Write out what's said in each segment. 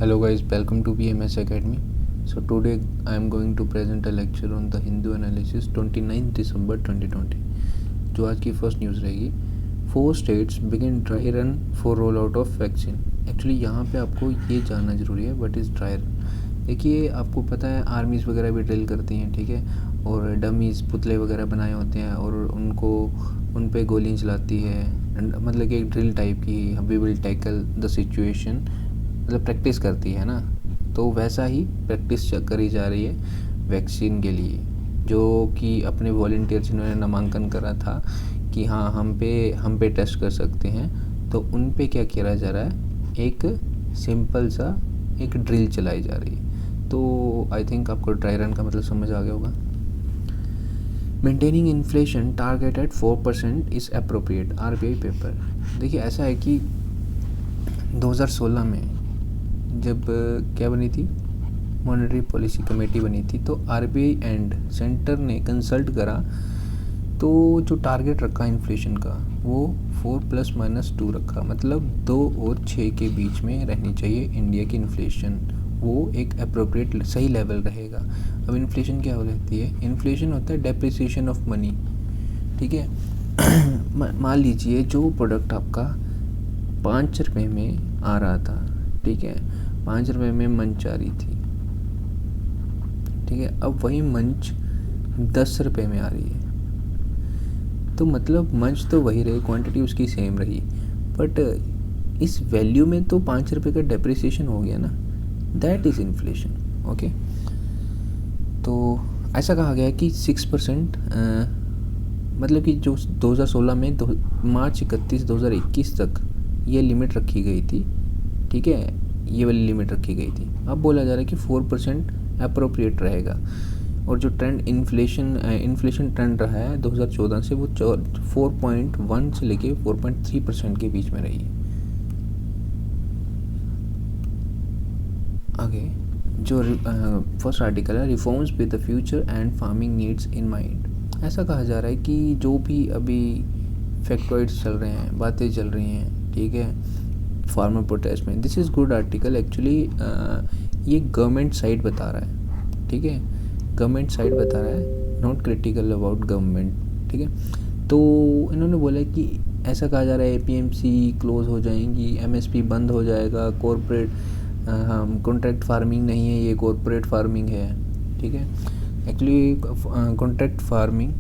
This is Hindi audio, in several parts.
Hello guys, welcome to BMS Academy. So today I am going to present a lecture on the Hindu analysis 29 December 2020. जो आज की फर्स्ट न्यूज़ रहेगी, 4 states begin dry run for roll out of vaccine. Actually यहाँ पे आपको ये जानना ज़रूरी है व्हाट इज़ ड्राई रन। देखिए आपको पता है आर्मीज़ वगैरह भी ड्रिल करती हैं, ठीक है, और डमीज़ पुतले वगैरह बनाए होते हैं और उनको उन पे गोलियाँ चलाती है, मतलब कि एक ड्रिल टाइप की we will tackle the situation, मतलब प्रैक्टिस करती है ना। तो वैसा ही प्रैक्टिस करी जा रही है वैक्सीन के लिए, जो कि अपने वॉलंटियर जिन्होंने नामांकन करा था कि हाँ हम पे टेस्ट कर सकते हैं, तो उन पे क्या किया जा रहा है, एक सिंपल सा एक ड्रिल चलाई जा रही है। तो आई थिंक आपको ड्राई रन का मतलब समझ आ गया होगा। Maintaining inflation target at 4% is appropriate, RBI paper. देखिए ऐसा है कि 2016 में जब क्या बनी थी, मॉनेटरी पॉलिसी कमेटी बनी थी, तो RBI एंड सेंटर ने कंसल्ट करा, तो जो टारगेट रखा इन्फ्लेशन का वो 4+-2 रखा, मतलब 2 और 6 के बीच में रहनी चाहिए इंडिया की इन्फ्लेशन, वो एक अप्रोप्रिएट सही लेवल रहेगा। अब इन्फ्लेशन क्या हो रहती है, इन्फ्लेशन होता है डेप्रिसिएशन ऑफ मनी, ठीक है। मान लीजिए जो प्रोडक्ट आपका 5 रुपये में आ रहा था, ठीक है, 5 रुपये में मंच आ रही थी, ठीक है, अब वही मंच 10 रुपये में आ रही है, तो मतलब मंच तो वही रही, क्वांटिटी उसकी सेम रही, बट इस वैल्यू में तो 5 रुपये का डेप्रिसिएशन हो गया ना, दैट इज़ इन्फ्लेशन, ओके। तो ऐसा कहा गया है कि 6%, मतलब कि जो 2016 में मार्च 31, 2021 तक ये लिमिट रखी गई थी, ठीक है, ये वाली लिमिट रखी गई थी। अब बोला जा रहा है कि 4% अप्रोप्रिएट रहेगा, और जो ट्रेंड इन्फ्लेशन ट्रेंड रहा है 2014 से, वो 4.1 से लेके 4.3% के बीच में रही है। आगे जो फर्स्ट आर्टिकल है, reforms with the future and farming needs in mind. ऐसा कहा जा रहा है कि जो भी अभी फैक्टॉइड्स चल रहे हैं, बातें चल रही हैं, ठीक है, फार्मर प्रोटेस्ट में, this is good article actually. ये गवर्नमेंट साइड बता रहा है, ठीक है, गवर्नमेंट साइड बता रहा है, नॉट क्रिटिकल अबाउट गवर्नमेंट, ठीक है। तो इन्होंने बोला कि ऐसा कहा जा रहा है APMC क्लोज हो जाएंगी, MSP बंद हो जाएगा, कॉरपोरेट कॉन्ट्रैक्ट फार्मिंग नहीं है, ये कॉरपोरेट फार्मिंग है, ठीक है। Actually contract farming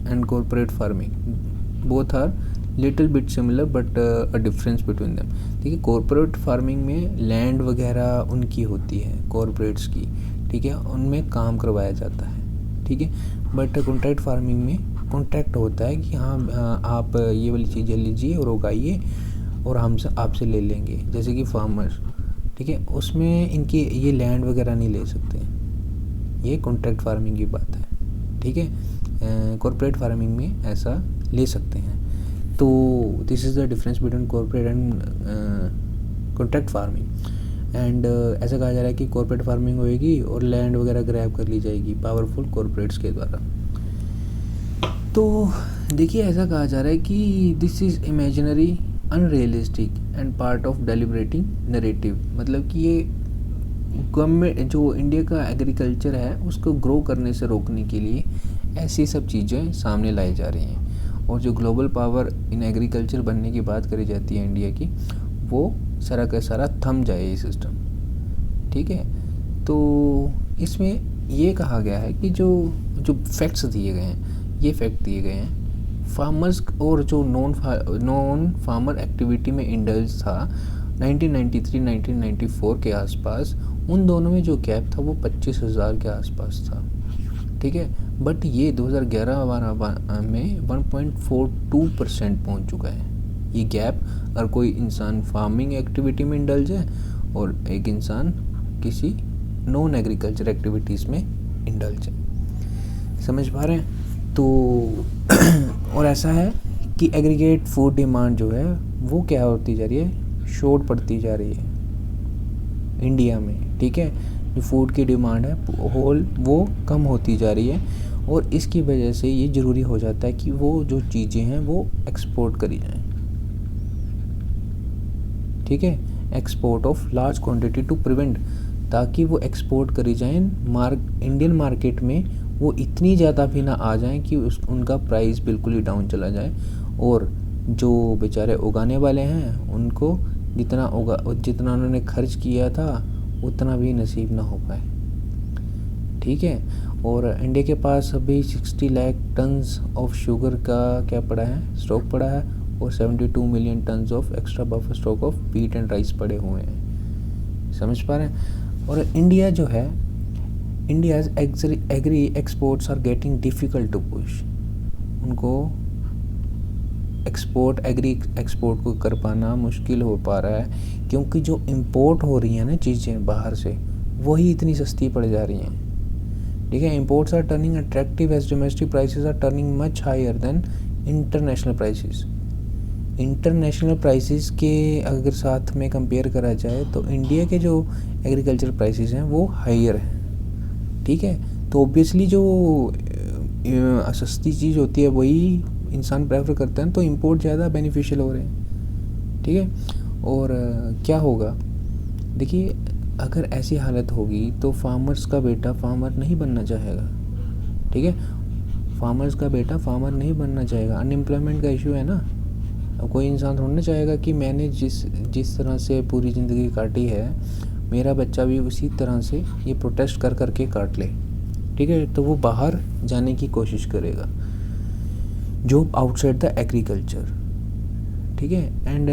and corporate farming both are little bit similar but a difference between them. ठीक है, कॉरपोरेट फार्मिंग में लैंड वगैरह उनकी होती है, कॉरपोरेट्स की, ठीक है, उनमें काम करवाया जाता है, ठीक है। बट कॉन्ट्रैक्ट फार्मिंग में कॉन्ट्रैक्ट होता है कि हाँ आप ये वाली चीज़ें लीजिए और उगाइए और हम आपसे ले लेंगे, जैसे कि फार्मर्स, ठीक है, उसमें इनकी ये लैंड वगैरह नहीं ले सकते, ये कॉन्ट्रैक्ट फार्मिंग की बात है, ठीक है। कॉर्पोरेट फार्मिंग में ऐसा ले सकते हैं। तो this is the difference between corporate and contract farming. And ऐसा कहा जा रहा है कि कॉर्पोरेट फार्मिंग होएगी और लैंड वगैरह ग्रैब कर ली जाएगी पावरफुल कॉर्पोरेट्स के द्वारा। तो देखिए ऐसा कहा जा रहा है कि this is imaginary, unrealistic and part of deliberating narrative, मतलब कि ये गवर्नमेंट जो इंडिया का एग्रीकल्चर है उसको ग्रो करने से रोकने के लिए ऐसी सब चीज़ें सामने लाई जा रही हैं, और जो ग्लोबल पावर इन एग्रीकल्चर बनने की बात करी जाती है इंडिया की, वो सारा का सारा थम जाए ये सिस्टम, ठीक है। तो इसमें ये कहा गया है कि जो फैक्ट्स दिए गए हैं, ये फैक्ट दिए गए हैं, फार्मर्स और जो नॉन फार्मर एक्टिविटी में इंडल्ज था 1993-1994 के आसपास, उन दोनों में जो गैप था वो 25,000 के आसपास था, ठीक है। बट ये 2011-12 में 1.42% पहुंच चुका है ये गैप, अगर कोई इंसान फार्मिंग एक्टिविटी में इंडल्ज है और एक इंसान किसी नॉन एग्रीकल्चर एक्टिविटीज़ में इंडल्ज है, समझ पा रहे हैं। तो और ऐसा है कि एग्रीगेट फूड डिमांड जो है वो क्या होती जा रही है, शॉर्ट पड़ती जा रही है इंडिया में, ठीक है। जो फूड की डिमांड है वो कम होती जा रही है, और इसकी वजह से ये ज़रूरी हो जाता है कि वो जो चीज़ें हैं वो एक्सपोर्ट करी जाएं, ठीक है। Export of large quantity to prevent, ताकि वो एक्सपोर्ट करी जाएँ इंडियन मार्केट में, वो इतनी ज़्यादा भी ना आ जाएं कि उनका प्राइस बिल्कुल ही डाउन चला जाए, और जो बेचारे उगाने वाले हैं उनको जितना उन्होंने खर्च किया था उतना भी नसीब ना हो पाए। ठीक है। और इंडिया के पास अभी 60 लाख टन्स ऑफ शुगर का क्या पड़ा है, स्टॉक पड़ा है, और 72 million tons of extra buffer stock of wheat and rice पड़े हुए हैं। समझ पा रहे हैं। और इंडिया जो है, India's agri exports are getting difficult to push, उनको एग्री एक्सपोर्ट को कर पाना मुश्किल हो पा रहा है, क्योंकि जो इंपोर्ट हो रही हैं ना चीज़ें बाहर से, वही इतनी सस्ती पड़ जा रही हैं। ठीक है। Imports are turning attractive as domestic prices are turning much higher than international prices. International prices के अगर साथ में कंपेयर करा जाए तो इंडिया के जो एग्रीकल्चर प्राइसेस हैं वो हायर हैं। ठीक है। तो ऑब्वियसली जो सस्ती चीज़ होती है वही इंसान प्रेफर करते हैं, तो इंपोर्ट ज़्यादा बेनिफिशियल हो रहे हैं। ठीक है। और क्या होगा, देखिए अगर ऐसी हालत होगी तो फार्मर्स का बेटा फार्मर नहीं बनना चाहेगा। ठीक है। फार्मर्स का बेटा फार्मर नहीं बनना चाहेगा। अनएम्प्लॉयमेंट का इशू है ना। अब कोई इंसान थोड़ा ना चाहेगा कि मैंने जिस तरह से पूरी ज़िंदगी काटी है, मेरा बच्चा भी उसी तरह से ये प्रोटेस्ट कर कर के काट ले। ठीक है। तो वो बाहर जाने की कोशिश करेगा, जॉब आउटसाइड द एग्रीकल्चर। ठीक है। एंड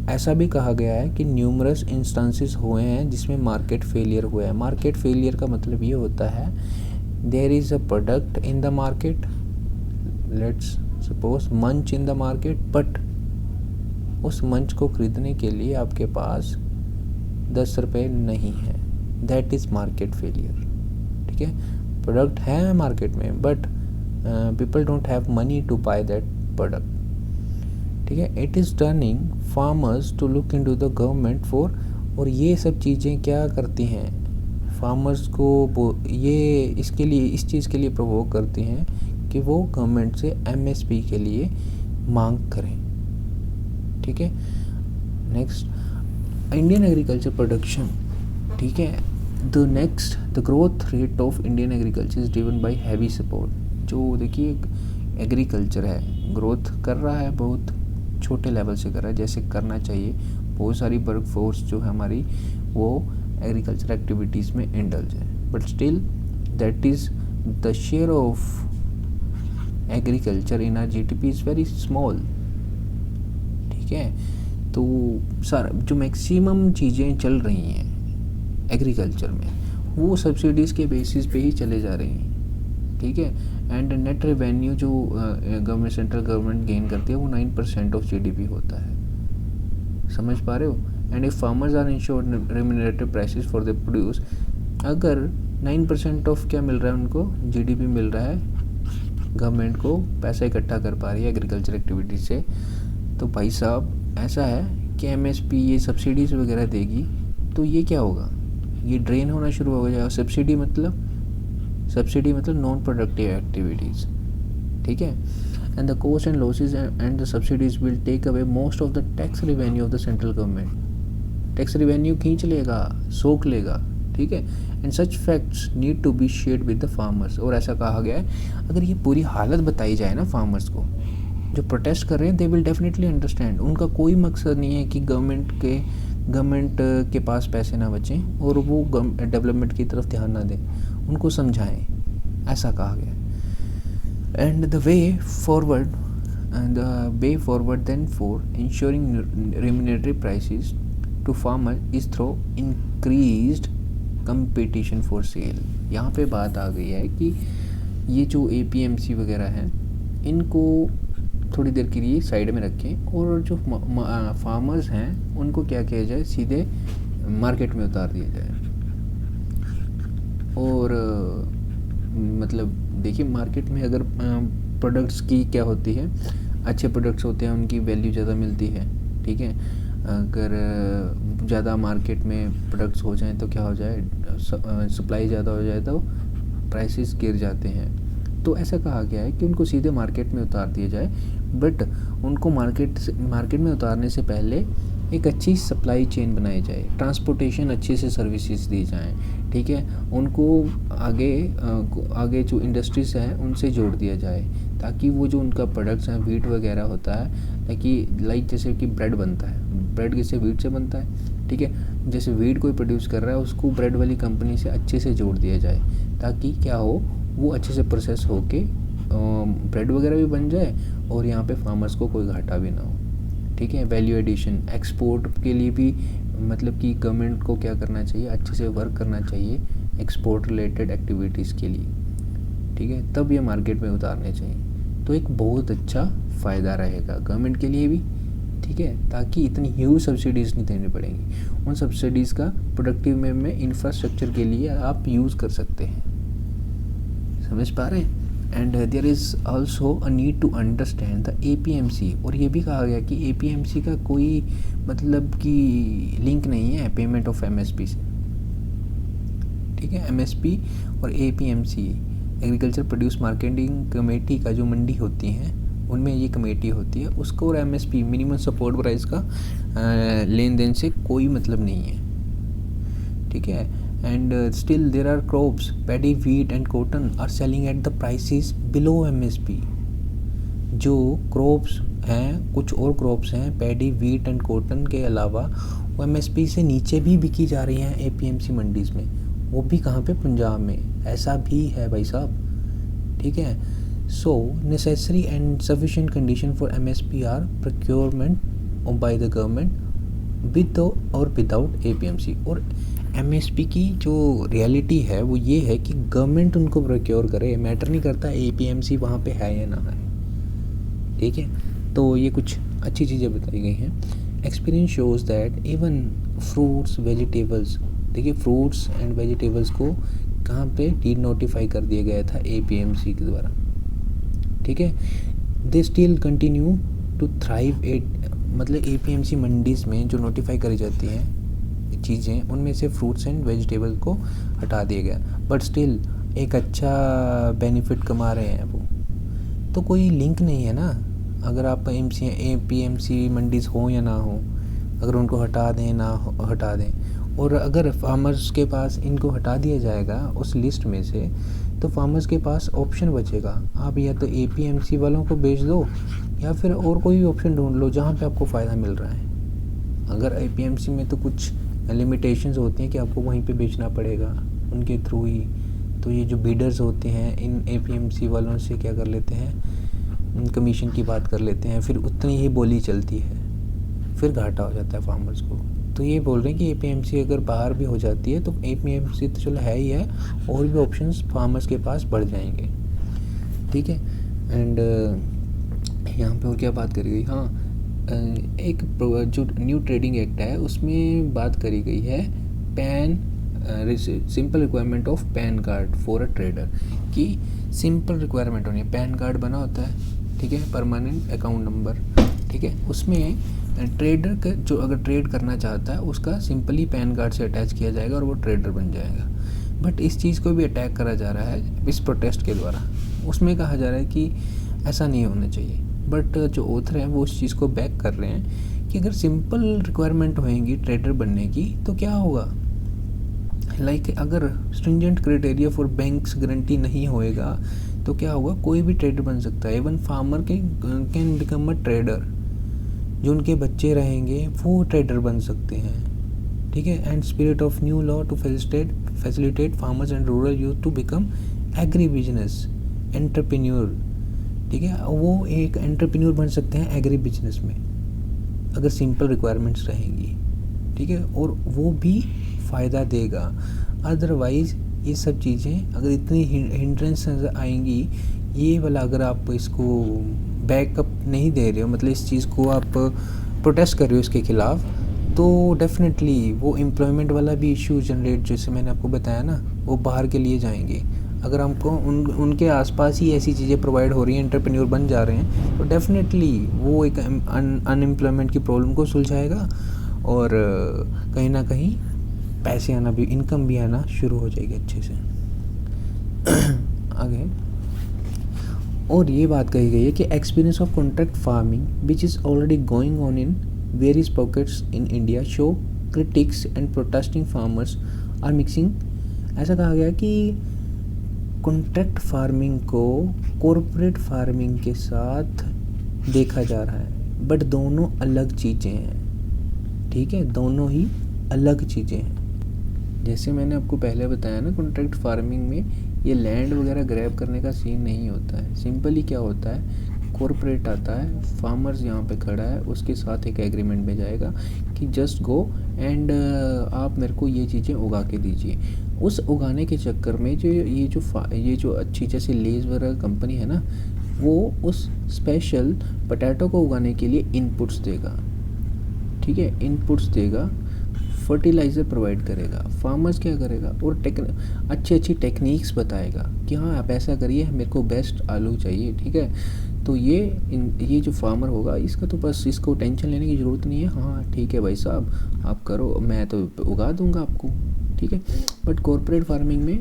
ऐसा भी कहा गया है कि न्यूमरस इंस्टेंसेस हुए हैं जिसमें मार्केट फेलियर हुआ है। मार्केट फेलियर का मतलब ये होता है, there is a product in the market, let's suppose Munch in the market, but उस मंच को खरीदने के लिए आपके पास 10 रुपये नहीं है, दैट इज़ मार्केट फेलियर। ठीक है। प्रोडक्ट है मार्केट में but people don't have money to buy that product. ठीक है। It is turning farmers to look into the government for, और ये सब चीज़ें क्या करती हैं, फार्मर्स को ये इसके लिए, इस चीज़ के लिए प्रोवोक करती हैं कि वो गवर्नमेंट से MSP के लिए मांग करें। ठीक है। Next, Indian agriculture production. ठीक है। The growth rate of Indian agriculture is driven by heavy support. जो देखिए एग्रीकल्चर है, ग्रोथ कर रहा है, बहुत छोटे लेवल से कर रहा है जैसे करना चाहिए। बहुत सारी वर्क फोर्स जो है हमारी वो एग्रीकल्चर एक्टिविटीज़ में इंडल्ज है, but still that is the share of agriculture in our GDP is very small. ठीक है। तो सर जो मैक्सिमम चीज़ें चल रही हैं एग्रीकल्चर में वो सब्सिडीज़ के बेसिस पे ही चले जा रही हैं। ठीक है। एंड नेट रेवेन्यू जो गवर्नमेंट, सेंट्रल गवर्नमेंट गेन करती है वो 9% ऑफ GDP होता है। समझ पा रहे हो। And if farmers are insured remunerative prices for the produce, अगर 9% ऑफ क्या मिल रहा है उनको, GDP मिल रहा है, गवर्नमेंट को पैसा इकट्ठा कर पा रही है एग्रीकल्चर एक्टिविटीज से, तो भाई साहब ऐसा है कि MSP ये सब्सिडीज़ वगैरह देगी तो ये क्या होगा, ये ड्रेन होना शुरू हो जाएगा। सब्सिडी मतलब नॉन प्रोडक्टिव एक्टिविटीज़। ठीक है। And the cost and losses and the subsidies will take away most of the tax revenue of the central government. Tax revenue खींच लेगा, सोख लेगा। ठीक है। And such facts need to be shared with the farmers. और ऐसा कहा गया है अगर ये पूरी हालत बताई जाए ना फार्मर्स को, जो प्रोटेस्ट कर रहे हैं, दे विल डेफिनेटली अंडरस्टैंड। उनका कोई मकसद नहीं है कि गवर्नमेंट के पास पैसे ना बचें और वो डेवलपमेंट की तरफ ध्यान ना दें, उनको समझाएं, ऐसा कहा गया। And the way forward then for ensuring remunerative prices to farmer is through increased competition for sale. यहाँ पे बात आ गई है कि ये जो APMC वगैरह हैं इनको थोड़ी देर के लिए साइड में रखें और जो फार्मर्स हैं उनको क्या किया जाए, सीधे मार्केट में उतार दिया जाए। और मतलब देखिए मार्केट में अगर प्रोडक्ट्स की क्या होती है, अच्छे प्रोडक्ट्स होते हैं उनकी वैल्यू ज़्यादा मिलती है। ठीक है। अगर ज़्यादा मार्केट में प्रोडक्ट्स हो जाएं तो क्या हो जाए, सप्लाई ज़्यादा हो जाए तो प्राइसेस गिर जाते हैं। तो ऐसा कहा गया है कि उनको सीधे मार्केट में उतार दिया जाए, बट उनको मार्केट में उतारने से पहले एक अच्छी सप्लाई चेन बनाई जाए, ट्रांसपोर्टेशन अच्छे से सर्विसेज दी जाएँ, ठीक है, उनको आगे जो इंडस्ट्रीज हैं उनसे जोड़ दिया जाए, ताकि वो जो उनका प्रोडक्ट्स हैं वीट वगैरह होता है, ताकि लाइक जैसे कि ब्रेड बनता है, ब्रेड किससे, वीट से बनता है, ठीक है, जैसे वीट कोई प्रोड्यूस कर रहा है उसको ब्रेड वाली कंपनी से अच्छे से जोड़ दिया जाए, ताकि क्या हो, वो अच्छे से प्रोसेस होके ब्रेड वगैरह भी बन जाए और यहाँ पे फार्मर्स को कोई घाटा भी ना हो, ठीक है। वैल्यू एडिशन, एक्सपोर्ट के लिए भी मतलब कि गवर्नमेंट को क्या करना चाहिए, अच्छे से वर्क करना चाहिए एक्सपोर्ट रिलेटेड एक्टिविटीज़ के लिए, ठीक है, तब ये मार्केट में उतारने चाहिए। तो एक बहुत अच्छा फ़ायदा रहेगा गवर्नमेंट के लिए भी, ठीक है, ताकि इतनी ह्यूज सब्सिडीज़ नहीं देनी पड़ेंगी। उन सब्सिडीज़ का प्रोडक्टिव में इंफ्रास्ट्रक्चर के लिए आप यूज़ कर सकते हैं, समझ पा रहे हैं। And there is also a need to understand the APMC, और ये भी कहा गया कि APMC का कोई मतलब कि लिंक नहीं है पेमेंट ऑफ MSP से, ठीक है। MSP और APMC agriculture produce marketing committee का जो मंडी होती हैं उनमें ये कमेटी होती है, उसको और MSP मिनिमम सपोर्ट प्राइस का लेन देन से कोई मतलब नहीं है, ठीक है। And still there are crops, paddy, wheat and cotton are selling at the prices below MSP। जो क्रॉप्स हैं, कुछ और क्रॉप्स हैं पैडी, वीट एंड कॉटन के अलावा, वो MSP से नीचे भी बिकी जा रही हैं APMC मंडीज़ में, वो भी कहाँ पे, पंजाब में, ऐसा भी है भाई साहब, ठीक है। So necessary and sufficient condition for MSP are procurement by the government with और विदाउट APMC। और MSP की जो रियलिटी है वो ये है कि गवर्नमेंट उनको प्रोक्योर करे, मैटर नहीं करता APMC वहाँ पे है या ना है, ठीक है। तो ये कुछ अच्छी चीज़ें बताई गई हैं। Experience shows that even fruits, vegetables, देखिए फ्रूट्स एंड वेजिटेबल्स को कहाँ पे डी नोटिफाई कर दिया गया था APMC के द्वारा, ठीक है। They still continue to thrive at, मतलब APMC मंडीज़ में जो नोटिफाई करी जाती हैं चीज़ें, उनमें से फ्रूट्स एंड वेजिटेबल्स को हटा दिया गया, बट स्टिल एक अच्छा बेनिफिट कमा रहे हैं वो। तो कोई लिंक नहीं है ना, अगर आप APMC मंडीज़ हो या ना हो, अगर उनको हटा दें ना हटा दें, और अगर फार्मर्स के पास इनको हटा दिया जाएगा उस लिस्ट में से, तो फार्मर्स के पास ऑप्शन बचेगा, आप या तो APMC वालों को बेच दो या फिर और कोई ऑप्शन ढूंढ लो जहाँ पे आपको फ़ायदा मिल रहा है। अगर APMC में तो कुछ लिमिटेशंस होती हैं कि आपको वहीं पे बेचना पड़ेगा उनके थ्रू ही, तो ये जो बीडर्स होते हैं इन APMC वालों से क्या कर लेते हैं, कमीशन की बात कर लेते हैं, फिर उतनी ही बोली चलती है, फिर घाटा हो जाता है फार्मर्स को। तो ये बोल रहे हैं कि APMC अगर बाहर भी हो जाती है तो APMC तो चलो है ही है, और भी ऑप्शंस फार्मर्स के पास बढ़ जाएंगे, ठीक है। एंड यहाँ पे और क्या बात करी गई, हाँ, एक जो न्यू ट्रेडिंग एक्ट है उसमें बात करी गई है pan simple requirement of pan card for a trader, कि सिंपल रिक्वायरमेंट होनी है, पैन कार्ड बना होता है, ठीक है, परमानेंट अकाउंट नंबर, ठीक है, उसमें ट्रेडर का जो अगर ट्रेड करना चाहता है उसका सिंपली पैन कार्ड से अटैच किया जाएगा और वो ट्रेडर बन जाएगा। बट इस चीज़ को भी अटैक करा जा रहा है इस प्रोटेस्ट के द्वारा, उसमें कहा जा रहा है कि ऐसा नहीं होना चाहिए, बट जो ऑथर हैं वो उस चीज़ को बैक कर रहे हैं कि अगर सिंपल रिक्वायरमेंट होएंगी ट्रेडर बनने की तो क्या होगा, लाइक अगर stringent criteria for banks guarantee नहीं होएगा तो क्या होगा, कोई भी ट्रेडर बन सकता है, even farmer can become a trader, जो उनके बच्चे रहेंगे वो ट्रेडर बन सकते हैं, ठीक है। And spirit of new law to facilitate farmers and rural youth to become agri business entrepreneur, ठीक है, वो एक एंटरप्रेन्योर बन सकते हैं एग्री बिजनेस में अगर सिंपल रिक्वायरमेंट्स रहेंगी, ठीक है, और वो भी फ़ायदा देगा। अदरवाइज़ ये सब चीज़ें अगर इतनी हिंड्रेंस आएंगी, ये वाला अगर आप इसको बैकअप नहीं दे रहे हो, मतलब इस चीज़ को आप प्रोटेस्ट कर रहे हो इसके ख़िलाफ़, तो डेफिनेटली वो एम्प्लॉयमेंट वाला भी इशू जनरेट, जैसे मैंने आपको बताया ना, वो बाहर के लिए जाएंगे। अगर हमको उनके आसपास ही ऐसी चीज़ें प्रोवाइड हो रही हैं, एंटरप्रेन्योर बन जा रहे हैं, तो डेफिनेटली वो एक अनएम्प्लॉयमेंट की प्रॉब्लम को सुलझाएगा और कहीं ना कहीं पैसे आना भी, इनकम भी आना शुरू हो जाएगी अच्छे से। आगे और ये बात कही गई है कि experience of contract farming which is already going on in various pockets in India show critics and protesting farmers are mixing. ऐसा कहा गया कि कॉन्ट्रैक्ट फार्मिंग को कॉरपोरेट फार्मिंग के साथ देखा जा रहा है, बट दोनों अलग चीज़ें हैं। ठीक है, दोनों ही अलग चीज़ें हैं। जैसे मैंने आपको पहले बताया ना, कॉन्ट्रैक्ट फार्मिंग में ये लैंड वगैरह ग्रैब करने का सीन नहीं होता है। सिंपली क्या होता है, कॉरपोरेट आता है, फार्मर्स यहाँ पे खड़ा है, उसके साथ एक एग्रीमेंट में जाएगा कि जस्ट गो एंड आप मेरे को ये चीज़ें उगा के दीजिए। उस उगाने के चक्कर में जो ये जो अच्छी जैसे लेज़ वगैरह कंपनी है ना, वो उस स्पेशल पोटैटो को उगाने के लिए इनपुट्स देगा। ठीक है, इनपुट्स देगा, फर्टिलाइज़र प्रोवाइड करेगा, फार्मर्स क्या करेगा, और अच्छी टेक्निक्स बताएगा कि हाँ आप ऐसा करिए, मेरे को बेस्ट आलू चाहिए। ठीक है, तो ये जो फार्मर होगा, इसका तो बस इसको टेंशन लेने की ज़रूरत नहीं है। हाँ ठीक है भाई साहब, आप करो, मैं तो उगा दूंगा आपको। ठीक है, बट कॉरपोरेट फार्मिंग में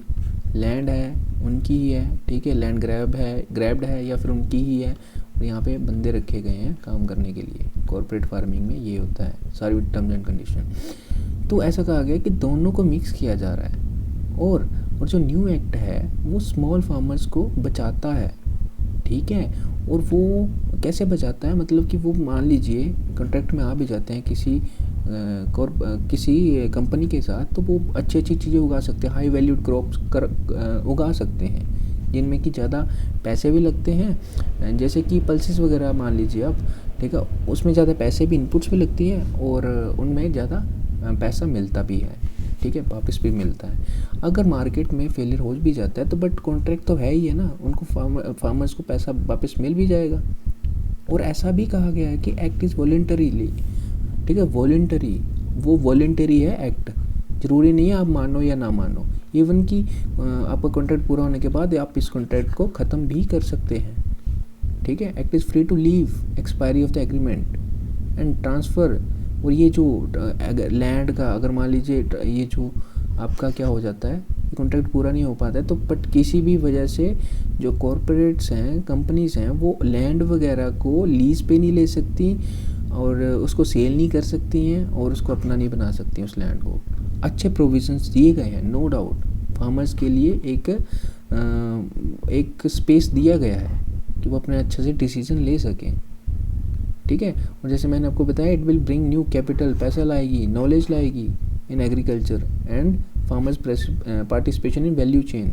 लैंड है, उनकी ही है। ठीक है, लैंड ग्रैब्ड है या फिर उनकी ही है, और यहाँ पे बंदे रखे गए हैं काम करने के लिए। कॉरपोरेट फार्मिंग में ये होता है, सारी टर्म्स एंड कंडीशन। तो ऐसा कहा गया कि दोनों को मिक्स किया जा रहा है, और जो न्यू एक्ट है वो स्मॉल फार्मर्स को बचाता है। ठीक है, और वो कैसे बचाता है, मतलब कि वो मान लीजिए कॉन्ट्रैक्ट में आ भी जाते हैं किसी कंपनी के साथ, तो वो अच्छी चीज़ें उगा सकते हैं, हाई वैल्यूड क्रॉप्स उगा सकते हैं, जिनमें कि ज़्यादा पैसे भी लगते हैं। जैसे कि पल्सेस वगैरह मान लीजिए आप, ठीक है, उसमें ज़्यादा पैसे भी, इनपुट्स भी लगती है, और उनमें ज़्यादा पैसा मिलता भी है। ठीक है, वापस भी मिलता है। अगर मार्केट में फेलियर हो भी जाता है तो बट कॉन्ट्रैक्ट तो है ही है ना, उनको फार्मर्स को पैसा वापस मिल भी जाएगा। और ऐसा भी कहा गया है कि एक्ट इज़ वॉलेंटरीली। ठीक है, वो वॉलेंटरी है एक्ट, ज़रूरी नहीं है आप मानो या ना मानो। इवन कि आपका कॉन्ट्रैक्ट पूरा होने के बाद आप इस कॉन्ट्रैक्ट को ख़त्म भी कर सकते हैं। ठीक है, act is free to leave expiry of the agreement and transfer. और ये जो लैंड का, अगर मान लीजिए ये जो आपका क्या हो जाता है, कॉन्ट्रैक्ट पूरा नहीं हो पाता है, तो बट किसी भी वजह से जो कॉरपोरेट्स हैं, कंपनीज़ हैं, वो लैंड वगैरह को लीज़ पे नहीं ले सकती, और उसको सेल नहीं कर सकती हैं, और उसको अपना नहीं बना सकती उस लैंड को। अच्छे प्रोविजंस दिए गए हैं, नो डाउट। फार्मर्स के लिए एक स्पेस दिया गया है कि वो अपने अच्छे से डिसीजन ले सकें। ठीक है, और जैसे मैंने आपको बताया, it will bring new capital, पैसा लाएगी, नॉलेज लाएगी in agriculture and farmers participation in value chain.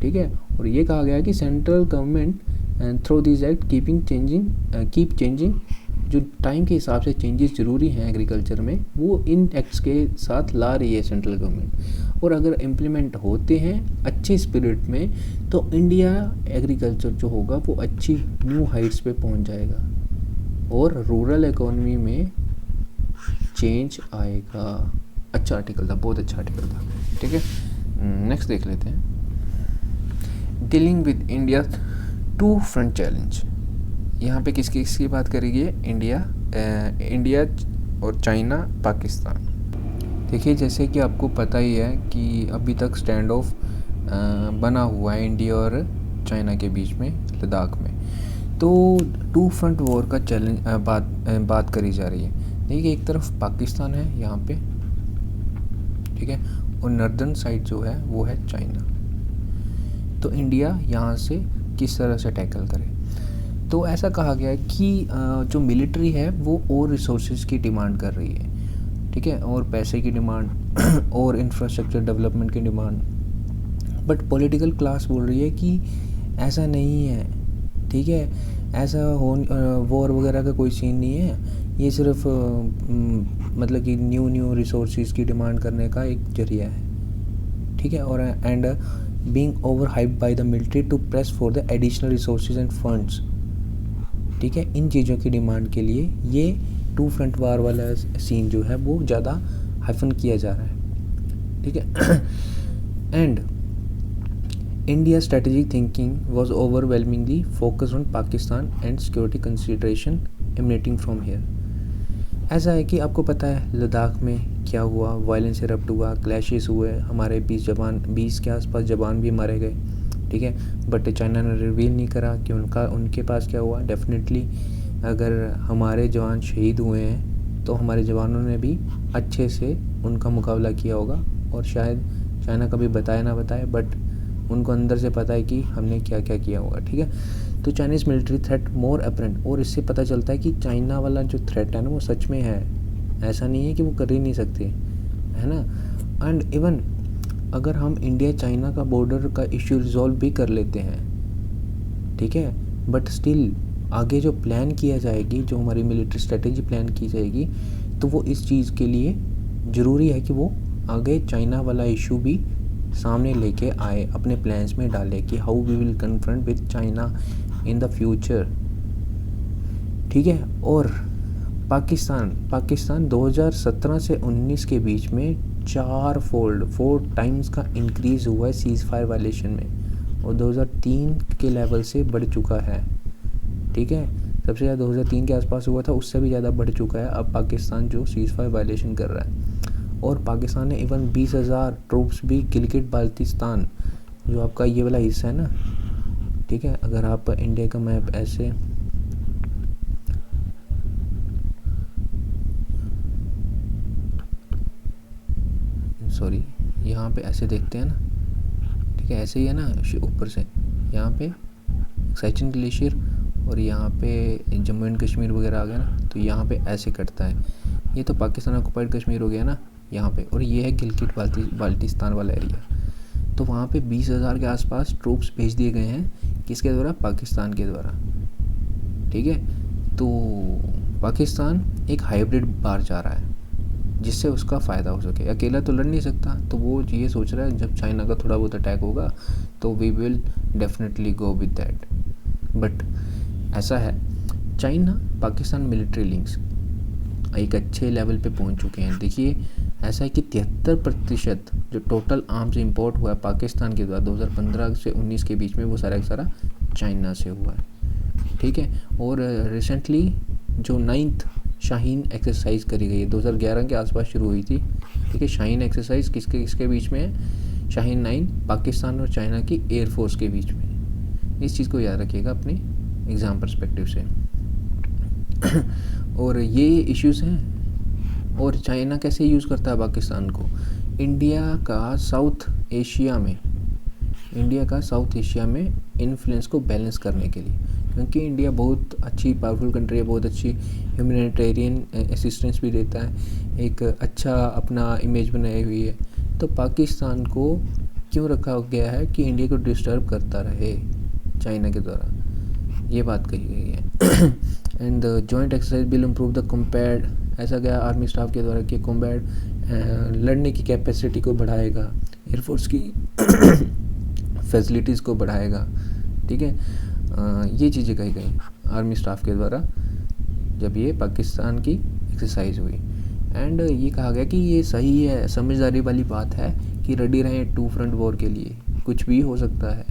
ठीक है, और ये कहा गया है कि central government through this act keep changing. जो टाइम के हिसाब से चेंजेस ज़रूरी हैं एग्रीकल्चर में, वो इन एक्ट्स के साथ ला रही है सेंट्रल गवर्नमेंट। और अगर इम्प्लीमेंट होते हैं अच्छे स्पिरिट में, तो इंडिया एग्रीकल्चर जो होगा वो अच्छी न्यू हाइट्स पे पहुंच जाएगा, और रूरल इकोनॉमी में चेंज आएगा। अच्छा आर्टिकल था, बहुत अच्छा आर्टिकल था। ठीक है, नेक्स्ट देख लेते हैं। Dealing with India two front challenge. यहाँ पे किसकी बात करेगी, इंडिया और चाइना, पाकिस्तान। देखिए, जैसे कि आपको पता ही है कि अभी तक स्टैंड ऑफ बना हुआ है इंडिया और चाइना के बीच में लद्दाख में। तो टू फ्रंट वॉर का चैलेंज बात करी जा रही है। देखिए, एक तरफ पाकिस्तान है यहाँ पे, ठीक है, और नॉर्दर्न साइड जो है वो है चाइना। तो इंडिया यहाँ से किस तरह से टैकल करे। तो ऐसा कहा गया है कि जो मिलिट्री है वो और रिसोर्सेज की डिमांड कर रही है। ठीक है, और पैसे की डिमांड और इंफ्रास्ट्रक्चर डेवलपमेंट की डिमांड। बट पॉलिटिकल क्लास बोल रही है कि ऐसा नहीं है। ठीक है, ऐसा वॉर वगैरह का कोई सीन नहीं है, ये सिर्फ मतलब कि न्यू रिसोर्सेज की डिमांड करने का एक जरिया है। ठीक है, और and being over hyped by the military to press for the additional resources and funds. ठीक है, इन चीज़ों की डिमांड के लिए ये टू फ्रंट वार वाला सीन जो है वो ज़्यादा हाइफन किया जा रहा है। ठीक है, and India strategic thinking was overwhelmingly focused on Pakistan and security consideration emanating from here. ऐसा है कि आपको पता है लद्दाख में क्या हुआ, वायलेंस इरप्ट हुआ, क्लैशेस हुए, हमारे 20 के आसपास जवान भी मारे गए। ठीक है, बट चाइना ने रिवील नहीं करा कि उनके पास क्या हुआ। डेफिनेटली अगर हमारे जवान शहीद हुए हैं तो हमारे जवानों ने भी अच्छे से उनका मुकाबला किया होगा, और शायद चाइना कभी बताए ना बताए, बट उनको अंदर से पता है कि हमने क्या क्या किया होगा। ठीक है, तो चाइनीज़ मिलिट्री थ्रेट मोर अपरेंट, और इससे पता चलता है कि चाइना वाला जो थ्रेट है ना वो सच में है, ऐसा नहीं है कि वो कर ही नहीं सकते, है ना। एंड इवन अगर हम इंडिया चाइना का बॉर्डर का इश्यू रिजॉल्व भी कर लेते हैं, ठीक है, बट स्टिल आगे जो प्लान किया जाएगी, जो हमारी मिलिट्री स्ट्रेटेजी प्लान की जाएगी, तो वो इस चीज़ के लिए ज़रूरी है कि वो आगे चाइना वाला इशू भी सामने लेके आए, अपने प्लान्स में डाले कि how we will confront with China in the future. ठीक है, और पाकिस्तान 2017 से 19 के बीच में 4 टाइम्स का इंक्रीज़ हुआ है सीज़ फायर वायलेशन में, और 2003 के लेवल से बढ़ चुका है। ठीक है, सबसे ज़्यादा 2003 के आसपास हुआ था, उससे भी ज़्यादा बढ़ चुका है अब पाकिस्तान जो सीज़ फायर वायलेशन कर रहा है। और पाकिस्तान ने इवन 20,000 ट्रूप्स भी गिलगित बाल्टिस्तान, जो आपका ये वाला हिस्सा है ना, ठीक है, अगर आप इंडिया का मैप ऐसे सॉरी यहाँ पे ऐसे देखते हैं ना, ठीक है, ऐसे ही है ना, ऊपर से यहाँ पे सचिन ग्लेशियर और यहाँ पे जम्मू एंड कश्मीर वगैरह आ गया ना, तो यहाँ पे ऐसे कटता है। ये तो पाकिस्तान ऑक्युपाइड कश्मीर हो गया ना यहाँ पे, और ये है गिलगित बाल्टिस्तान वाला एरिया। तो वहाँ पे 20,000 के आसपास ट्रूप्स भेज दिए गए हैं, किसके द्वारा? पाकिस्तान के द्वारा। ठीक है, तो पाकिस्तान एक हाइब्रिड बार जा रहा है जिससे उसका फ़ायदा हो सके। अकेला तो लड़ नहीं सकता, तो वो ये सोच रहा है जब चाइना का थोड़ा बहुत अटैक होगा तो we will definitely go with that. But ऐसा है, चाइना पाकिस्तान मिलिट्री लिंक्स एक अच्छे लेवल पे पहुंच चुके हैं। देखिए, ऐसा है कि 73% जो टोटल आर्म्स इंपोर्ट हुआ है पाकिस्तान के द्वारा 2015 से 19 के बीच में, वो सारा का सारा चाइना से हुआ है। ठीक है, और रिसेंटली जो 9th शाहीन एक्सरसाइज करी गई है 2011 के आसपास शुरू हुई थी। ठीक है, शाहीन एक्सरसाइज किसके बीच में है? शाहीन 9 पाकिस्तान और चाइना की एयरफोर्स के बीच में। इस चीज़ को याद रखिएगा अपनी एग्ज़ाम पर्सपेक्टिव से। और ये इश्यूज़ हैं। और चाइना कैसे यूज़ करता है पाकिस्तान को? इंडिया का साउथ एशिया में इन्फ्लुएंस को बैलेंस करने के लिए, क्योंकि इंडिया बहुत अच्छी पावरफुल कंट्री है, बहुत अच्छी ह्यूमैनिटेरियन असिस्टेंस भी देता है, एक अच्छा अपना इमेज बनाई हुई है। तो पाकिस्तान को क्यों रखा गया है कि इंडिया को डिस्टर्ब करता रहे चाइना के द्वारा, ये बात कही गई है। And the joint exercise will improve the combat, ऐसा गया आर्मी स्टाफ के द्वारा कि कॉम्बैट लड़ने की कैपेसिटी को बढ़ाएगा, एयरफोर्स की फैसिलिटीज़ को बढ़ाएगा। ठीक है, ये चीज़ें कही गई आर्मी स्टाफ के द्वारा जब ये पाकिस्तान की एक्सरसाइज हुई। एंड ये कहा गया कि ये सही है, समझदारी वाली बात है कि रेडी रहें 2 फ्रंट वॉर के लिए, कुछ भी हो सकता है।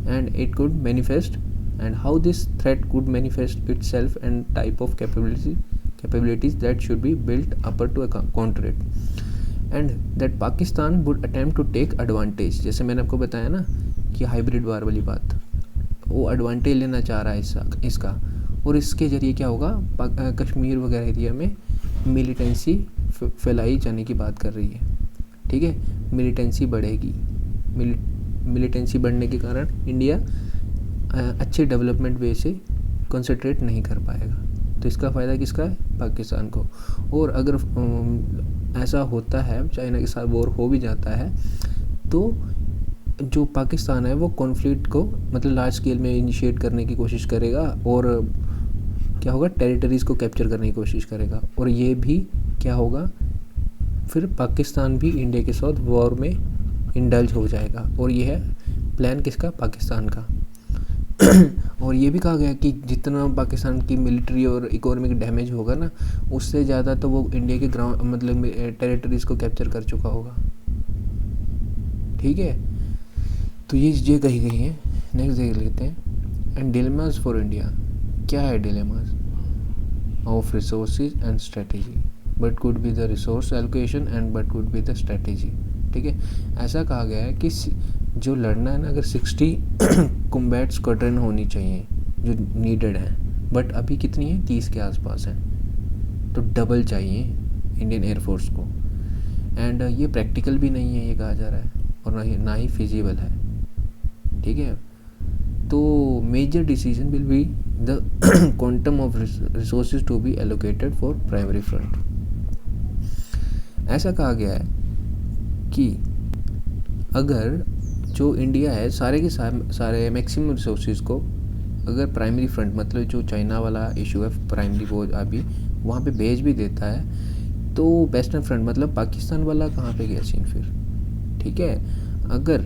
And it could manifest, and how this threat could manifest itself and type of capabilities that should be built upper to counter it, and that Pakistan would attempt to take advantage। जैसे मैंने आपको बताया ना कि हाइब्रिड वार वाली बात, वो एडवांटेज लेना चाह रहा है इसका, और इसके ज़रिए क्या होगा, कश्मीर वगैरह एरिया में मिलिटेंसी फैलाई जाने की बात कर रही है। ठीक है, मिलिटेंसी बढ़ेगी, मिलिटेंसी बढ़ने के कारण इंडिया अच्छे डेवलपमेंट वे से कंसंट्रेट नहीं कर पाएगा। तो इसका फ़ायदा किसका है? पाकिस्तान को। और अगर ऐसा होता है, चाइना के साथ वॉर हो भी जाता है, तो जो पाकिस्तान है वो कॉन्फ्लिक्ट को मतलब लार्ज स्केल में इनिशिएट करने की कोशिश करेगा, और क्या होगा, टेरिटरीज़ को कैप्चर करने की कोशिश करेगा। और ये भी क्या होगा, फिर पाकिस्तान भी इंडिया के साथ वॉर में इंडल्ज हो जाएगा। और ये है प्लान किसका? पाकिस्तान का। और ये भी कहा गया कि जितना पाकिस्तान की मिलिट्री और इकोनॉमिक डैमेज होगा ना, उससे ज़्यादा तो वो इंडिया के ग्राउंड मतलब टेरिटरीज़ को कैप्चर कर चुका होगा। ठीक है, तो ये चीज़ें कही गई हैं। नेक्स्ट देख लेते हैं। एंड डिलेमास फॉर इंडिया, क्या है dilemmas? Of resources and strategy, but could be the resource allocation and but could be the strategy. ठीक है, ऐसा कहा गया है कि जो लड़ना है ना, अगर 60 कॉम्बैट स्क्वाड्रन होनी चाहिए जो नीडेड है, बट अभी कितनी है, 30 के आसपास है। तो डबल चाहिए इंडियन एयरफोर्स को। एंड ये प्रैक्टिकल भी नहीं है, ये कहा जा रहा है, और ना ही फिजिबल है। ठीक है, तो major decision will be the quantum of resources to be allocated for primary front. ऐसा कहा गया है कि अगर जो इंडिया है सारे के सारे मैक्सिमम रिसोर्सेज को अगर प्राइमरी फ्रंट, मतलब जो चाइना वाला इशू है प्राइमरी, वो अभी वहाँ पे भेज भी देता है, तो वेस्टर्न फ्रंट मतलब पाकिस्तान वाला कहाँ पे गया सीन फिर। ठीक है, अगर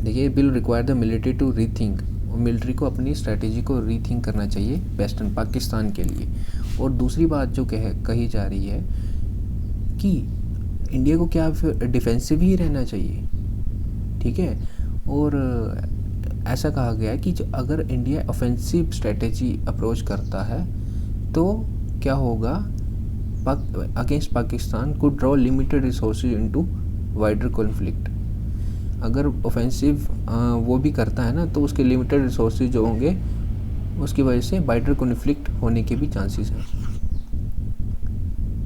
देखिए will require the military to rethink, और मिलिट्री को अपनी स्ट्रेटेजी को रीथिंक करना चाहिए वेस्टर्न पाकिस्तान के लिए। और दूसरी बात जो कही जा रही है कि इंडिया को क्या डिफेंसिव ही रहना चाहिए। ठीक है, और ऐसा कहा गया है कि अगर इंडिया ऑफेंसिव स्ट्रेटेजी अप्रोच करता है तो क्या होगा, against Pakistan could draw limited resources into wider conflict. अगर ऑफेंसिव वो भी करता है ना, तो उसके लिमिटेड रिसोर्सेज जो होंगे उसकी वजह से वाइडर कॉन्फ्लिक्ट होने के भी चांसेस हैं।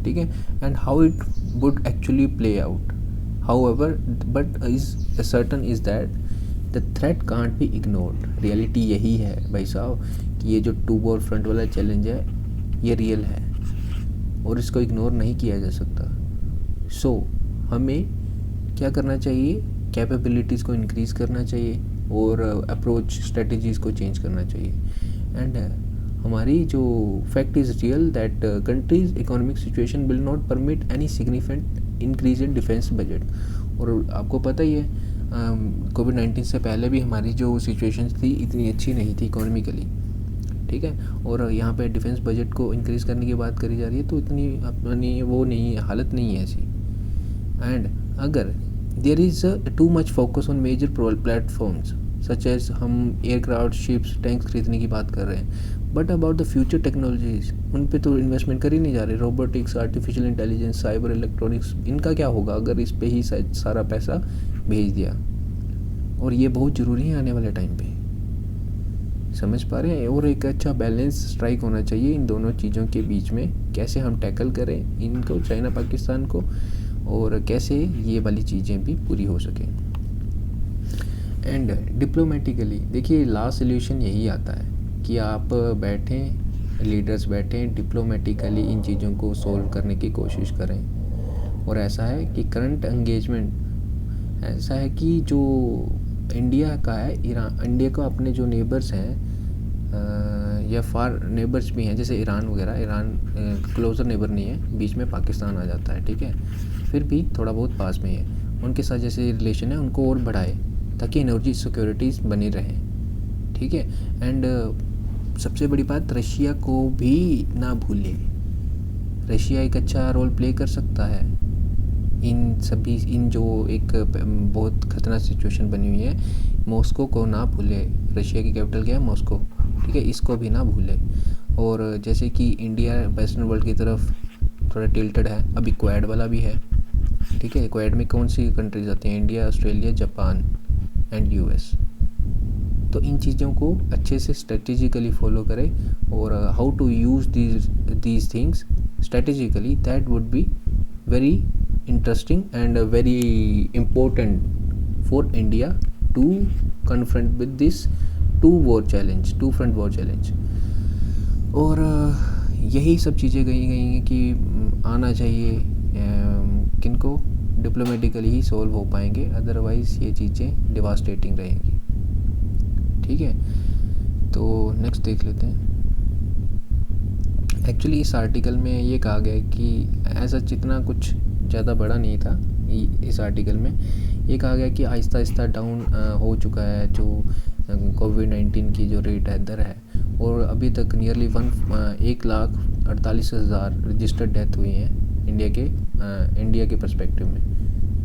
ठीक है, and how it would actually play out, however but is certain is that the threat can't be ignored. Reality यही है भाई साहब कि ये जो टू वॉर फ्रंट वाला चैलेंज है ये रियल है और इसको इग्नोर नहीं किया जा सकता। सो हमें क्या करना चाहिए, कैपेबिलिटीज़ को इंक्रीज़ करना चाहिए और अप्रोच स्ट्रेटजीज़ को चेंज करना चाहिए। एंड हमारी जो fact is real that countries economic situation will not permit any significant increase in defence budget. और आपको पता ही है कोविड-19 से पहले भी हमारी जो सिचुएशन थी इतनी अच्छी नहीं थी इकोनॉमिकली। ठीक है, और यहाँ पे डिफेंस बजट को इंक्रीज़ करने की बात करी जा रही है, तो इतनी अपनी वो नहीं है, हालत नहीं है ऐसी। एंड अगर there is too much focus on major platforms such as, हम एयरक्राफ्ट, शिप्स, टैंक्स खरीदने की बात कर रहे हैं, but about the future technologies उन पे तो इन्वेस्टमेंट कर ही नहीं जा रहे। Robotics, artificial intelligence, cyber electronics, इनका क्या होगा अगर इस पे ही सारा पैसा भेज दिया। और ये बहुत ज़रूरी है आने वाले टाइम पे, समझ पा रहे हैं। और एक अच्छा बैलेंस स्ट्राइक होना चाहिए इन दोनों चीज़ों के बीच में, कैसे हम टैकल करें इनको, चाइना पाकिस्तान को, और कैसे ये वाली चीज़ें भी पूरी हो सकें। एंड डिप्लोमेटिकली देखिए लास्ट सोल्यूशन यही आता है कि आप बैठें, लीडर्स बैठें, डिप्लोमेटिकली इन चीज़ों को सोल्व करने की कोशिश करें। और ऐसा है कि करंट एंगेजमेंट ऐसा है कि जो इंडिया का है, इंडिया को अपने जो नेबर्स हैं या फार नेबर्स भी हैं जैसे ईरान वगैरह, ईरान क्लोज़र नेबर नहीं है, बीच में पाकिस्तान आ जाता है। ठीक है, फिर भी थोड़ा बहुत पास में है, उनके साथ जैसे रिलेशन है उनको और बढ़ाए ताकि एनर्जी सिक्योरिटीज़ बनी रहें। ठीक है, एंड सबसे बड़ी बात, रशिया को भी ना भूले। रशिया एक अच्छा रोल प्ले कर सकता है इन जो एक बहुत खतरनाक सिचुएशन बनी हुई है। मॉस्को को ना भूले, रशिया की कैपिटल क्या है, मॉस्को। ठीक है, इसको भी ना भूले। और जैसे कि इंडिया वेस्टर्न वर्ल्ड की तरफ थोड़ा टिल्टेड है, अभी क्वाड वाला भी है। ठीक है, क्वाड में कौन सी कंट्रीज आती हैं, India, Australia, Japan and US. तो इन चीज़ों को अच्छे से स्ट्रेटेजिकली फॉलो करें और how to use these things strategically, that would be very interesting and very important for India to confront with this two front war challenge। और यही सब चीज़ें कही गई हैं कि आना चाहिए, किनको डिप्लोमेटिकली ही सॉल्व हो पाएंगे, अदरवाइज़ ये चीज़ें डिवास्टेटिंग रहेंगी। ठीक है, तो नेक्स्ट देख लेते हैं। एक्चुअली इस आर्टिकल में ये कहा गया है कि ऐसा जितना कुछ ज़्यादा बड़ा नहीं था इस आर्टिकल में, ये कहा गया कि आहिस्ता आहिस्ता डाउन हो चुका है जो कोविड-19 की जो रेट है, दर है, और अभी तक नियरली 1,48,000 रजिस्टर्ड डेथ हुई हैं इंडिया के पर्सपेक्टिव में।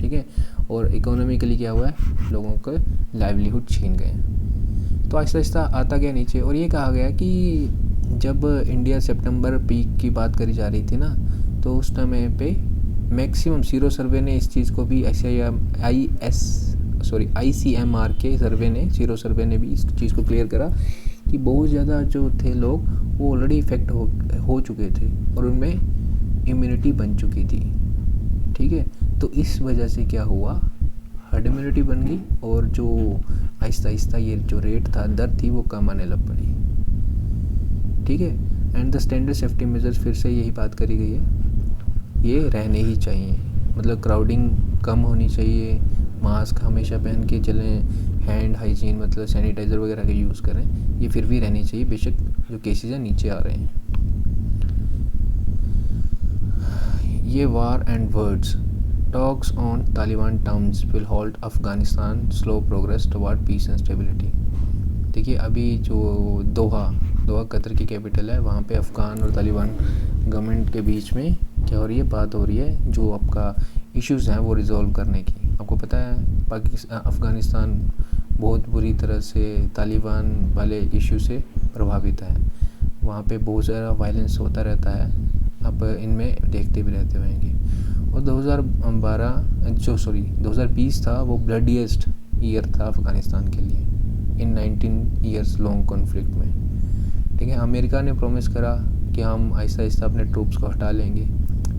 ठीक है, और इकोनॉमिकली क्या हुआ है, लोगों के लाइवलीहुड छीन गए हैं। तो आहिस्ता आहिस्ता आता गया नीचे। और ये कहा गया कि जब इंडिया सितंबर पीक की बात करी जा रही थी ना, तो उस समय पे मैक्सिमम सीरो सर्वे ने इस चीज़ को भी ICMR के सर्वे ने, सीरो सर्वे ने भी इस चीज़ को क्लियर करा कि बहुत ज़्यादा जो थे लोग वो ऑलरेडी इफ़ेक्ट हो चुके थे और उनमें इम्यूनिटी बन चुकी थी, ठीक है। तो इस वजह से क्या हुआ, हर्ड इम्यूनिटी बन गई और जो आहिस्ता आहिस्ता ये जो रेट था, दर थी, वो कम आने लग पड़ी, ठीक है। And the standard safety measures, फिर से यही बात करी गई है, ये रहने ही चाहिए, मतलब क्राउडिंग कम होनी चाहिए, मास्क हमेशा पहन के चलें, हैंड हाइजीन मतलब सैनिटाइज़र वगैरह का यूज़ करें, ये फिर भी रहनी चाहिए, बेशक जो केसेस हैं नीचे आ रहे हैं। ये war and words, talks on Taliban terms will hold Afghanistan slow progress toward peace and stability. देखिए अभी जो दोहा कतर की कैपिटल है, वहाँ पे अफ़गान और तालिबान गवर्नमेंट के बीच में क्या हो रही है, बात हो रही है, जो आपका इश्यूज़ हैं वो रिज़ॉल्व करने की। आपको पता है अफ़गानिस्तान बहुत बुरी तरह से तालिबान वाले इशू से प्रभावित है, वहाँ पे बहुत ज़्यादा वायलेंस होता रहता है, आप इनमें देखते भी रहते होंगे। और 2020 था वो ब्लडीएस्ट ईयर था अफ़गानिस्तान के लिए इन 19 ईयर्स लॉन्ग कॉन्फ्लिक्ट में, ठीक है। अमेरिका ने प्रॉमिस करा कि हम आहिस्ता आहिस्ता अपने ट्रूप्स को हटा लेंगे,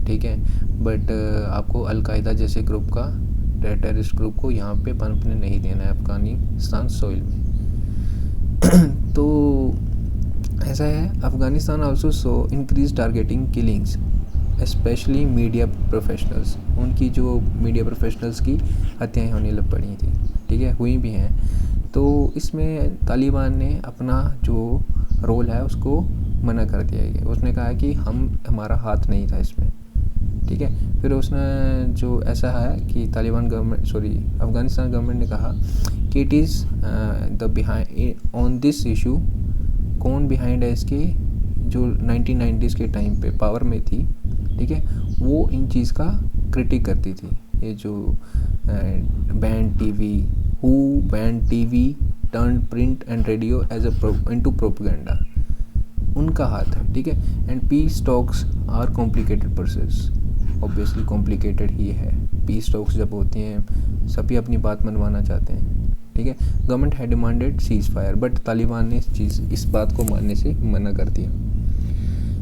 ठीक है, बट आपको अलकायदा जैसे ग्रुप का, टेररिस्ट ग्रुप को यहाँ पे पनपने नहीं देना है अफ़गानिस्तान सॉइल में। तो ऐसा है, Afghanistan also so increase targeting killings specially media professionals, उनकी जो मीडिया प्रोफेशनल्स की हत्याएं होने लग पड़ी थी, ठीक है, हुई भी हैं। तो इसमें तालिबान ने अपना जो रोल है उसको मना कर दिया गया, उसने कहा कि हमारा हाथ नहीं था इसमें, ठीक है। फिर उसने जो ऐसा है कि अफ़गानिस्तान गवर्नमेंट ने कहा कि it is the behind on this issue, कौन बिहाइंड है इसके, जो 1990s के टाइम पे पावर में थी, ठीक है, वो इन चीज़ का क्रिटिक करती थी। ये जो band TV turn print and radio as into propaganda, उनका हाथ है, ठीक है। And peace talks are complicated process, obviously complicated ही है, पीस टॉक्स जब होती हैं सभी अपनी बात मनवाना चाहते हैं, ठीक है। Government had demanded cease fire, but Taliban ने इस बात को मानने से मना कर दिया।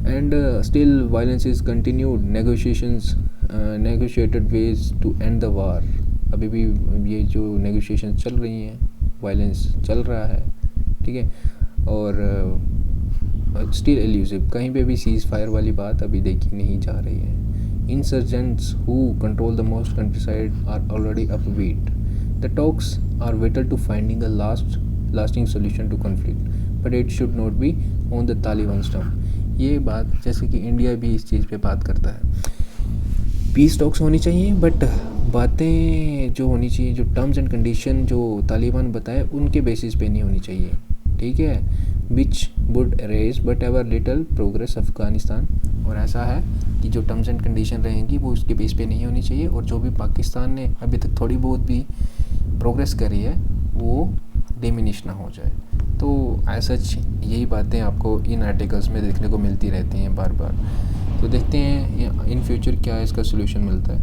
And still violence is continued, negotiated ways to end the war, अभी भी ये जो नेगोशिएशन चल रही हैं, वायलेंस चल रहा है, ठीक है। और स्टिल एल्यूसिव, कहीं पे भी सीज फायर वाली बात अभी देखी नहीं जा रही है। Insurgents who control the most countryside are already upbeat. The talks are vital to finding a lasting solution to conflict, but it should not be on the Taliban's term. ये बात जैसे कि इंडिया भी इस चीज़ पे बात करता है, पीस टॉक्स होनी चाहिए, बट बातें जो होनी चाहिए, जो टर्म्स एंड कंडीशन जो तालिबान बताए उनके बेसिस पे नहीं होनी चाहिए, ठीक है, which would raise but ever little progress Afghanistan. और ऐसा है कि जो टर्म्स एंड कंडीशन रहेंगी वो उसके बेस पे नहीं होनी चाहिए, और जो भी पाकिस्तान ने अभी तक थोड़ी बहुत भी प्रोग्रेस करी है वो डिमिनिश ना हो जाए। तो ऐसा यही बातें आपको इन आर्टिकल्स में देखने को मिलती रहती हैं बार बार। तो देखते हैं इन फ्यूचर क्या इसका सोल्यूशन मिलता है।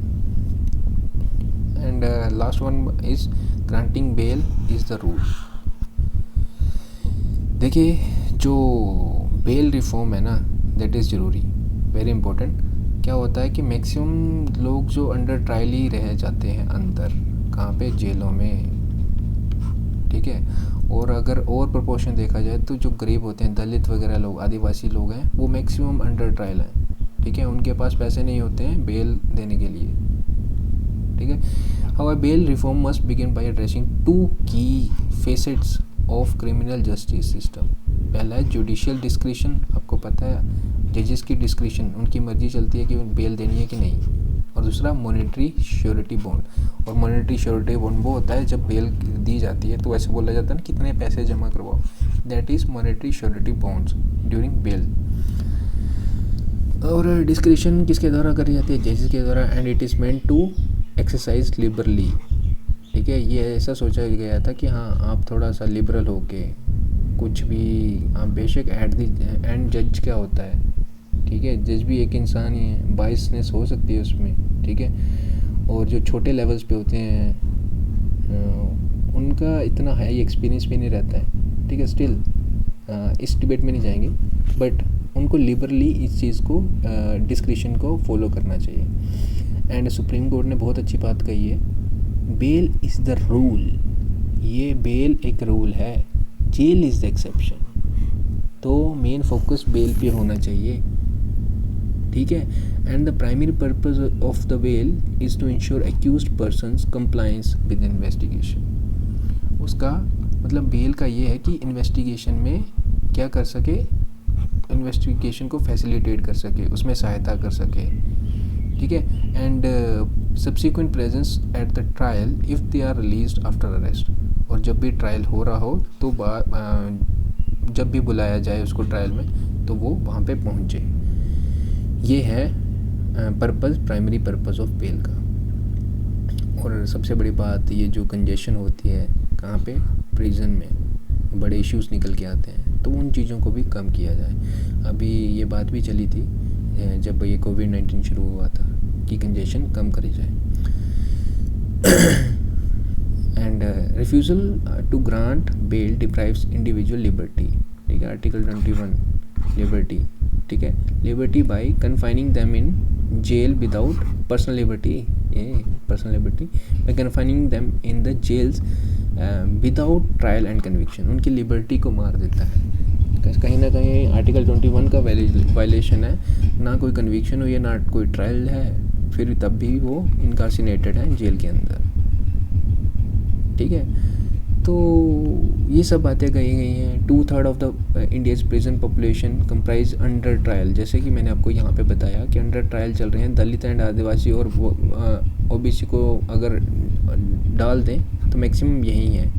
And last one is granting bail is the rule. देखिए जो बेल रिफॉर्म है ना, दैट इज़ ज़रूरी, वेरी इंपॉर्टेंट। क्या होता है कि मैक्सिमम लोग जो अंडर ट्रायल ही रह जाते हैं अंदर, कहाँ पे, जेलों में, ठीक है। और अगर और प्रोपोर्शन देखा जाए तो जो गरीब होते हैं, दलित वगैरह लोग, आदिवासी लोग हैं, वो मैक्सिमम अंडर ट्रायल हैं, ठीक है। उनके पास पैसे नहीं होते हैं बेल देने के लिए, ठीक है। However bail reform must begin by addressing two key facets of criminal justice system. पहला है जुडिशियल डिस्क्रिशन, आपको पता है जजेस की डिस्क्रिशन, उनकी मर्जी चलती है कि बेल देनी है कि नहीं। और दूसरा मॉनेटरी श्योरिटी बॉन्ड, और मॉनेटरी श्योरिटी बॉन्ड वो होता है जब बेल दी जाती है तो ऐसे बोला जाता है ना कितने पैसे जमा करवाओ, that is monetary surety bonds during bail. और डिस्क्रिशन किसके द्वारा करी जाती है, जजेस के द्वारा, and it is meant to exercise liberally, ठीक है। ये ऐसा सोचा गया था कि हाँ आप थोड़ा सा लिबरल हो के कुछ भी, आप बेशक एट दी एंड जज क्या होता है, ठीक है, जज भी एक इंसान ही है, बाइसनेस हो सकती है उसमें, ठीक है। और जो छोटे लेवल्स पे होते हैं उनका इतना हाई एक्सपीरियंस भी नहीं रहता है, ठीक है। स्टिल इस डिबेट में नहीं जाएंगे, बट उनको लिबरली इस चीज़ को डिस्क्रिशन को फॉलो करना चाहिए। एंड सुप्रीम कोर्ट ने बहुत अच्छी बात कही है, बेल इज़ द रूल, ये बेल एक रूल है, जेल इज़ द एक्सेप्शन। तो मेन फोकस बेल पे होना चाहिए, ठीक है। And the primary purpose of the bail is to ensure accused persons compliance with investigation. उसका मतलब बेल का ये है कि इन्वेस्टिगेशन में क्या कर सके, इन्वेस्टिगेशन को फैसिलिटेट कर सके, उसमें सहायता कर सके, ठीक है। And subsequent presence at the trial if they are released after arrest. और जब भी ट्रायल हो रहा हो तो जब भी बुलाया जाए उसको ट्रायल में तो वो वहाँ पे पहुँचे। ये है purpose, primary purpose of bail का। और सबसे बड़ी बात, ये जो कंजेशन होती है कहाँ पे, प्रिजन में बड़े इश्यूज निकल के आते हैं, तो उन चीज़ों को भी कम किया जाए। अभी ये बात भी चली थी जब ये कोविड-19 शुरू हुआ था कि कंजेशन कम करी जाए। And refusal to grant bail deprives individual liberty, ठीक है, आर्टिकल 21 लिबर्टी, ठीक है, liberty by confining them in jail without personal liberty, ये personal liberty by confining them in the jails without trial and conviction, उनकी लिबर्टी को मार देता है। कहीं ना कहीं आर्टिकल 21 का वायलेशन है, ना कोई कन्विक्शन हुई है ना कोई ट्रायल है, फिर तब भी वो इनकार्सिनेटेड है जेल के अंदर, ठीक है। तो ये सब बातें कही गई हैं। 2/3 of the India's prison population comprise under trial, जैसे कि मैंने आपको यहाँ पे बताया कि अंडर ट्रायल चल रहे हैं। दलित एंड आदिवासी और ओबीसी को अगर डाल दें तो मैक्सिमम यही है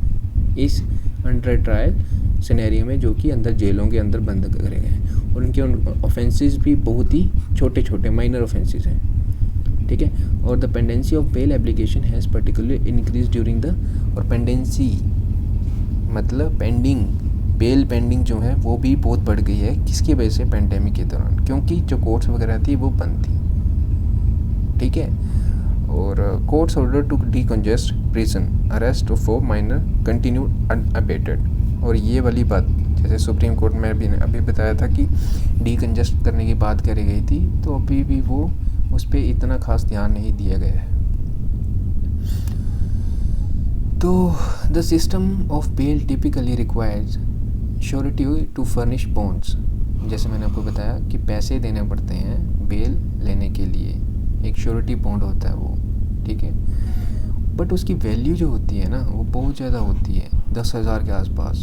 इस अंडर ट्रायल सिनेरियो में, जो कि अंदर जेलों के अंदर बंद करे गए हैं। और उनके ऑफेंसेस भी बहुत ही छोटे छोटे माइनर ऑफेंसेस हैं, ठीक है। और the pendency of bail application has particularly increase during the, और पेंडेंसी मतलब पेंडिंग, बेल पेंडिंग जो है वो भी बहुत बढ़ गई है। किसकी वजह से, पेंडेमिक के दौरान, क्योंकि जो कोर्ट्स वगैरह थी वो बंद थी, ठीक है। और courts order to decongest prison arrest for minor continue unabated. और ये वाली बात जैसे सुप्रीम कोर्ट में भी अभी बताया था कि डीकंजेस्ट करने की बात करी गई थी, तो अभी भी वो उस पर इतना खास ध्यान नहीं दिया गया है। तो the system of bail typically requires surety to furnish bonds, जैसे मैंने आपको बताया कि पैसे देने पड़ते हैं बेल लेने के लिए, एक श्योरिटी बॉन्ड होता है वो, ठीक है। बट उसकी वैल्यू जो होती है ना वो बहुत ज़्यादा होती है, 10,000 के आसपास,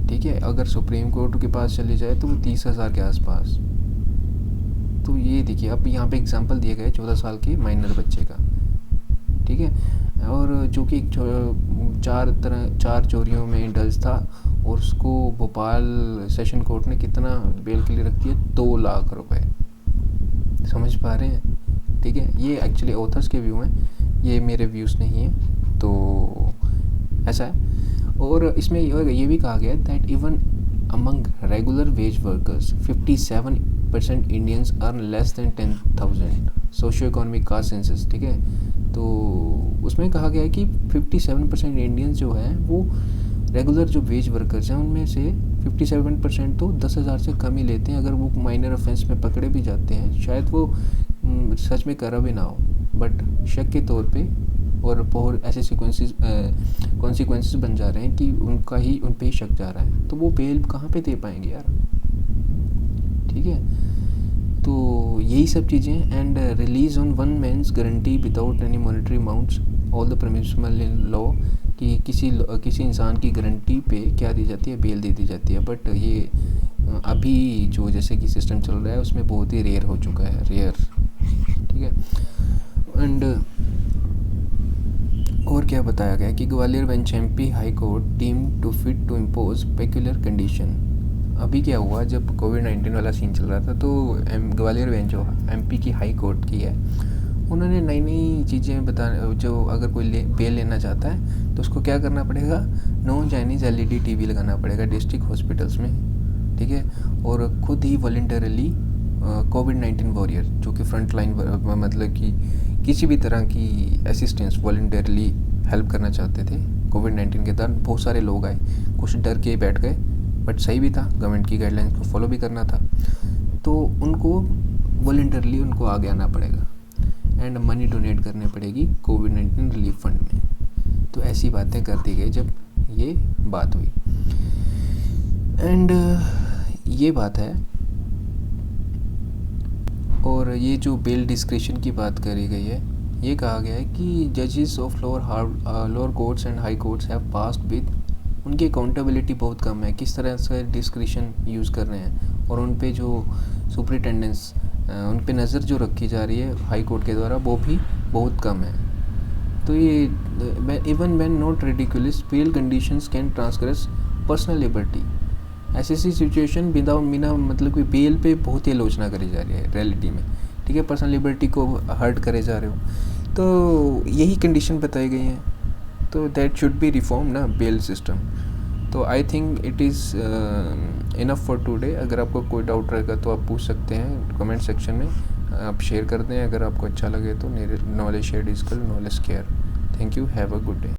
ठीक है। अगर सुप्रीम कोर्ट के पास चली जाए तो वो 30,000 के आसपास। तो ये देखिए, अब यहाँ पे एग्जांपल दिया गया है 14 साल के माइनर बच्चे का, ठीक है। और जो कि चार चोरियों में इंडल्ज था, और उसको भोपाल सेशन कोर्ट ने कितना बेल के लिए रख दिया, 2 लाख रुपए। समझ पा रहे हैं, ठीक है। ये एक्चुअली ऑथर्स के व्यू हैं, ये मेरे व्यूज़ नहीं हैं, तो ऐसा है। और इसमें ये भी कहा गया that even among regular veg workers 57% Indians earn less than 10,000 socio economic caste census, ठीक है। तो उसमें कहा गया है कि 57% इंडियंस जो हैं वो रेगुलर जो वेज वर्कर्स हैं उनमें से 57% तो 10,000 से कम ही लेते हैं। अगर वो माइनर ऑफेंस में पकड़े भी जाते हैं, शायद वो सच में करा भी ना हो, बट शक के तौर पे और बहुत ऐसे कॉन्सिक्वेंसेस बन जा रहे हैं कि उनका ही उन पे ही शक जा रहा है, तो वो बेल कहाँ पे दे पाएंगे यार, ठीक है। तो यही सब चीज़ें। And release on one men's guarantee without any monetary amounts all the permissible in law, कि किसी इंसान की गारंटी पे क्या दी जाती है, बेल दे दी जाती है। बट ये अभी जो जैसे कि सिस्टम चल रहा है उसमें बहुत ही रेयर हो चुका है, रेयर, ठीक है। एंड और क्या बताया गया कि Gwalior bench MP high court deem to fit to impose peculiar condition. अभी क्या हुआ, जब कोविड-19 वाला सीन चल रहा था तो ग्वालियर बेंच जो एमपी की हाई कोर्ट की है, उन्होंने नई नई चीज़ें बता, जो अगर कोई बेल लेना चाहता है तो उसको क्या करना पड़ेगा, नो चाइनीज़ एलईडी टीवी लगाना पड़ेगा डिस्ट्रिक्ट हॉस्पिटल्स में, ठीक है। और खुद ही वॉलंटरली कोविड-19 वॉरियर जो कि फ्रंट लाइन मतलब कि किसी भी तरह की असिस्टेंस वॉलंटरली हेल्प करना चाहते थे कोविड-19 के दौरान, बहुत सारे लोग आए, कुछ डर के बैठ गए, बट सही भी था, गवर्नमेंट की गाइडलाइंस को फॉलो भी करना था, तो उनको वॉलंटरली उनको आगे आना पड़ेगा एंड मनी डोनेट करनी पड़ेगी कोविड-19 रिलीफ फंड में। तो ऐसी बातें कर दी गई जब ये बात हुई एंड ये बात है। और ये जो बेल डिस्क्रिशन की बात करी गई है, ये कहा गया है कि जजेस of lower courts and high courts have passed with, उनकी अकाउंटेबिलिटी बहुत कम है, किस तरह से डिस्क्रिशन यूज़ कर रहे हैं, और उन पे जो सुपरिटेंडेंस उन पे नज़र जो रखी जा रही है हाई कोर्ट के द्वारा वो भी बहुत कम है। तो ये even when not ridiculous bail conditions can transgress personal liberty, ऐसी सिचुएशन बिना मतलब कि बेल पे बहुत ही आलोचना करी जा रही है रियलिटी में, ठीक है, पर्सनल लिबर्टी को हर्ट करे जा रहे हो, तो यही कंडीशन बताई गई हैं, तो दैट शुड बी रिफॉर्म ना बेल सिस्टम। तो I think it is enough for today. अगर आपको कोई डाउट रहेगा तो आप पूछ सकते हैं कमेंट सेक्शन में, आप शेयर कर दें अगर आपको अच्छा लगे तो। Knowledge share is equal knowledge care. Thank you, have a good day.